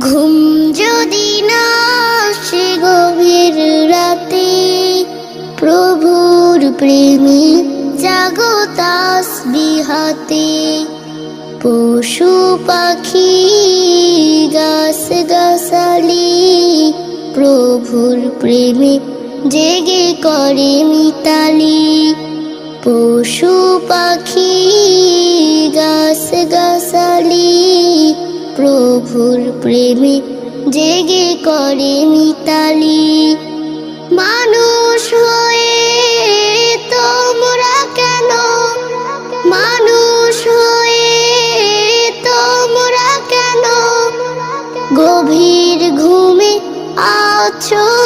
ঘুম যদি না আসে গভীর রাতে, প্রভুর প্রেমে জাগো তাসবিহ হাতে। পশু পাখি গাছ গাছালি, প্রভুর প্রেমে জেগে করে মিতালি। পশু পাখি গাছ গাছালি, প্রভুর প্রেমে জেগে করে মিতালি। মানুষ হয়ে তোমরা কেন, মানুষ হয়ে তোমরা কেন গভীর ঘুমে আছো